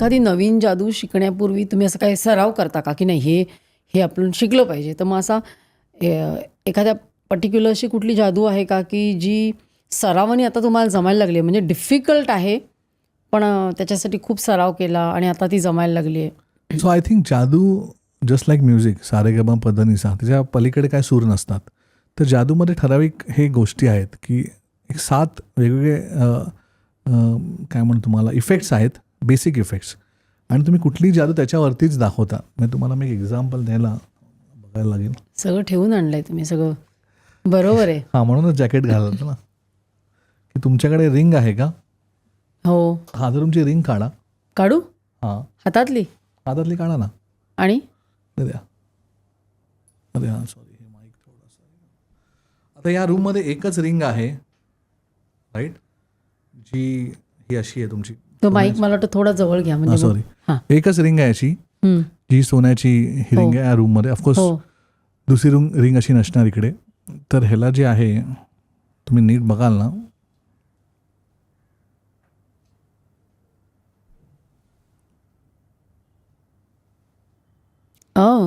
एखादी नवीन जादू शिकण्यापूर्वी तुम्ही असं काही सराव करता का की नाही हे आपण शिकलं पाहिजे, तर मग असा एखाद्या पर्टिक्युलर अशी कुठली जादू आहे का की जी सरावाने आता तुम्हाला जमायला लागली आहे, म्हणजे डिफिकल्ट आहे पण त्याच्यासाठी खूप सराव केला आणि आता ती जमायला लागली आहे? सो आय थिंक जादू जस्ट लाईक म्युझिक, सारेगम पधनिसा, त्याच्या पलीकडे काय सूर नसतात. तर जादूमध्ये ठराविक हे गोष्टी आहेत की एक 7 वेगवेगळे काय म्हणतो तुम्हाला इफेक्ट्स आहेत, बेसिक इफेक्ट्स, आणि तुम्ही कुठलीही जादू त्याच्यावरतीच दाखवता. म्हणजे तुम्हाला मी एक एक्झाम्पल द्यायला बघायला लागेल. सगळं ठेवून आणलंय तुम्ही सगळं, बरोबर आहे. हां, म्हणूनच जॅकेट घालत ना. की तुमच्याकडे रिंग आहे का? हो. हा, तर तुमची रिंग काढा. काढू? हां, हातातली? हातातली काढा ना. आणि द्या. अरे हां, सॉरी, हे माईक थोडंसं. आता या रूममध्ये एकच रिंग आहे, राईट, जी ही अशी आहे तुमची. तो माईक मला वाटतं थोडा जवळ घ्या म्हणजे सॉरी, हां. एकच रिंग आहे अशी, जी सोन्याची ही रिंग आहे या रूममध्ये. ऑफकोर्स हो. दुसरी रिंग अशी नसणार इकडे. तर ह्याला जे आहे तुम्ही नीट बघाल ना,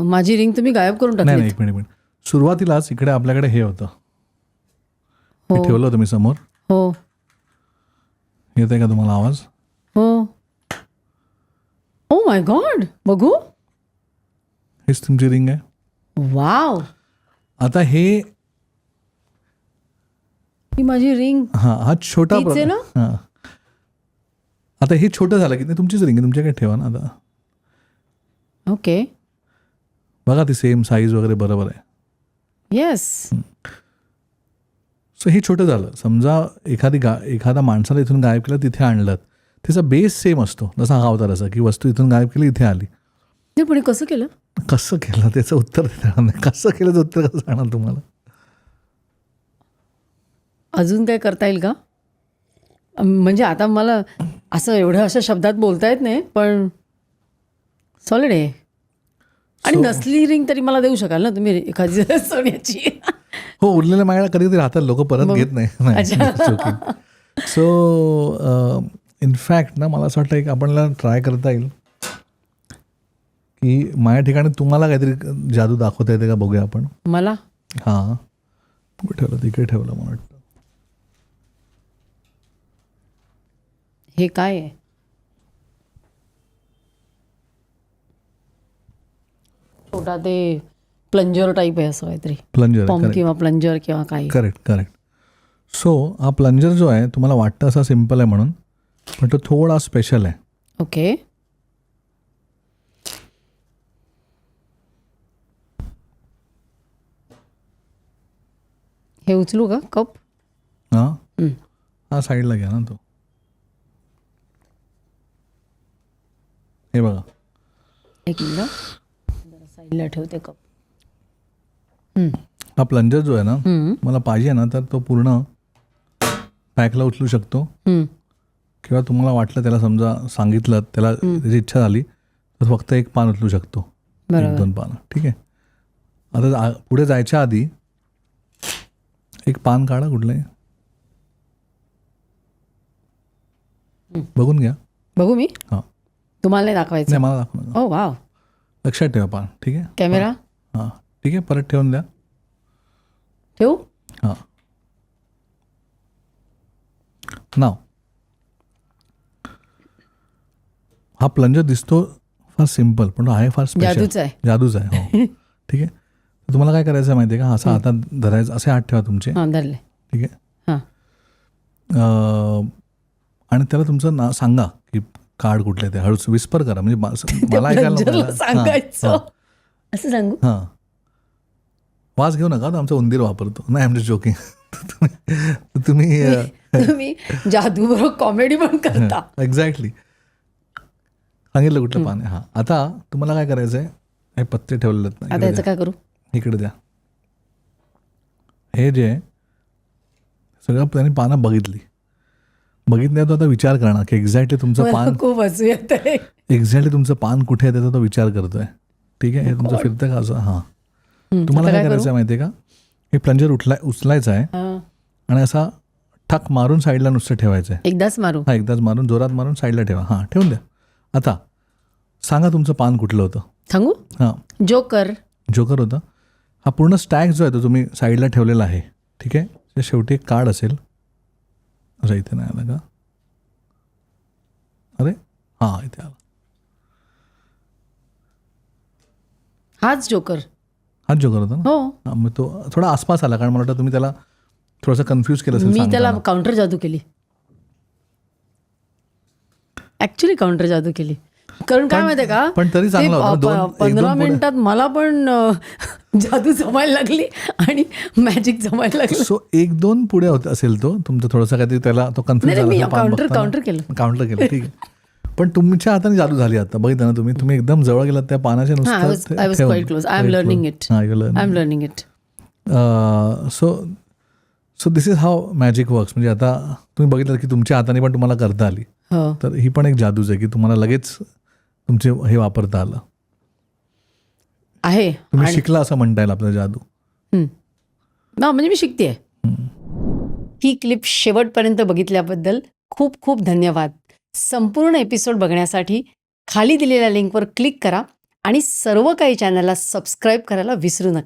माझी रिंग तुम्ही गायब करून नाही टाकली. एक मिनिट. सुरुवातीलाच इकडे आपल्याकडे हे होतं, हे हो ठेवलं होतं मी समोर. हो येत आहे का तुम्हाला आवाज? हो. ओ माय गॉड, बघू. हीच तुमची रिंग आहे. वाव, आता हे ही माझी रिंग हां, हा छोटा तीच आहे ना? हां, आता हे छोटं झालं की नाही, तुमचीच रिंग आहे, तुमच्याकडे ठेवा ना. आता ओके. बघा ती सेम साईज वगैरे बरोबर आहे. येस. सो हे छोटं झालं. समजा एखादा माणसाला इथून गायब केलं, तिथे आणलं, त्याचा बेस सेम असतो, जसा हा होता तसा, की वस्तू इथून गायब केली, इथे आली. नाही पण हे कसं केलं? कसं केलं त्याचं उत्तर देणार नाही. कसं केलं त्याचं उत्तर कसं जाणार तुम्हाला? अजून काय करता येईल का? म्हणजे आता मला असं एवढं अशा शब्दात बोलता येत नाही, पण सॉलिड आहे. आणि नसली रिंग तरी मला देऊ शकाल ना तुम्ही एखादी सोन्याची? हो, उरलेल्या मायाला कधीतरी राहतात लोक, परत घेत नाही. सो इनफॅक्ट ना, मला असं वाटतं एक आपल्याला ट्राय करता येईल की माझ्या ठिकाणी तुम्हाला काहीतरी जादू दाखवता येते का, बघूया आपण. मला? हां, कुठे ठेवलं? तिकडे ठेवलं मला वाटतं. हे काय आहे? छोटा ते प्लंजर टाईप आहे असं काहीतरी. प्लंजर पॉम किंवा प्लंजर किंवा काही. करेक्ट. सो हा प्लंजर जो आहे, तुम्हाला वाटतं असा सिम्पल आहे म्हणून, पण तो थोडा स्पेशल आहे. ओके. हे उचलू का कप? हां, हा साईडला घ्या ना तो. हे बघा, एक मिनिट साईडला ठेवते कप. हा प्लंजर जो आहे ना, मला पाहिजे ना, तर तो पूर्ण पॅकला उचलू शकतो, किंवा तुम्हाला वाटलं, त्याला समजा सांगितलं, त्याला त्याची इच्छा झाली, तर फक्त एक पान उचलू शकतो, 1-2 पानं. ठीक आहे. आता पुढे जायच्या आधी एक पान काढा कुठलंही, बघून घ्या. बघू मी? हां, तुम्हाला नाही दाखवायचं? नाही, मला दाखवा. ओ वाव. लक्षात ठेवा पान. ठीक आहे. कॅमेरा हां, ठीक आहे, परत ठेवून द्या. ठेवू? हां, नाव. हा प्लंजर दिसतो फार सिम्पल, पण आहे फार स्पेशल. जादूच आहे. हो. ठीक आहे. तुम्हाला काय करायचं आहे माहिती आहे का? असा हातात धरायचं, असे हात ठेवा तुमचे. हां, धरले. ठीक आहे. आणि त्याला तुमचं नाव सांगा की कार्ड कुठले ते, हळूच विस्पर करा, म्हणजे मला ऐकायला सांगायचं. असं सांगू? हां, वाज घेऊ नका, आमचा उंदीर वापरतो. नाही, आमच्या जोकिंग. तुम्ही जादू बरोबर कॉमेडी पण करता. एक्झॅक्टली. सांगितलं कुठलं पान आहे. हां, आता तुम्हाला काय करायचं आहे, हे पत्ते ठेवलेले आहेत ना, आता याचं काय करू? इकडे द्या. हे जे सगळं त्यांनी पानं बघितल्या, तो आता विचार करणार की एक्झॅक्टली तुमचं पान, खूप हसू येतंय. एक्झॅक्टली तुमचं पान कुठे आहे त्याचा तो विचार करतोय. ठीक आहे. हे तुमचं फिरतं का असं? हां, तुम्हाला काय करायचं आहे माहिती आहे का? हे प्लंजर उचलायचं आहे आणि असा ठक मारून साईडला नुसतं ठेवायचं आहे. एकदाच मारू? हां, एकदाच मारून, जोरात मारून साईडला ठेवा. हां, ठेवून द्या. आता सांगा तुमचं पान कुठलं होतं? सांगू? हां, जोकर. जोकर होतं. हा पूर्ण स्टॅक जो आहे तो तुम्ही साईडला ठेवलेला आहे, ठीक आहे. ते शेवटी एक कार्ड असेल. अरे इथे नाही आला का? अरे हां, इथे आला. हाच जोकर. हाच जोकर होता ना? हो. हां, मग तो थोडा आसपास आला, कारण मला वाटतं तुम्ही त्याला थोडंसं कन्फ्यूज केलं असेल मी त्याला सांगताना. काउंटर जादू केली. ऍक्च्युली काउंटर जादू केली. कारण काय माहितीये का, पण तरी चांगला होता. ते 15 मिनिटात मला पण जादू जमायला लागली आणि मॅजिक जमायला लागलं. सो 1-2 पुढे होत असेल तो तुमचं, थोडंसं काहीतरी त्याला तो कन्फ्यूज नाही, मी झाला. काउंटर केलं. काउंटर केलं, ठीक आहे. पण तुमच्या हाताने जादू झाली आता, बघितलं ना तुम्ही एकदम जवळ गेलात त्या पानाच्या नुसतं. I was quite close. I am learning it. I'm learning it. So this is how magic works. म्हणजे आता तुम्ही बघितलं की तुमच्या हाताने पण तुम्हाला करता आली, हो. तर ही पण एक जादूच आहे की तुम्हाला लगेच तुमचे हे वापरता आलं. आहे. तुम्ही शिकला असं म्हणता येईल आपलं जादू. म्हणजे मी शिकतेय. ही क्लिप शेवटपर्यंत बघितल्याबद्दल खूप खूप धन्यवाद. संपूर्ण एपिसोड बघण्यासाठी खाली दिलेल्या लिंकवर क्लिक करा आणि सर्व काही चॅनलला सबस्क्राईब करायला विसरू नका.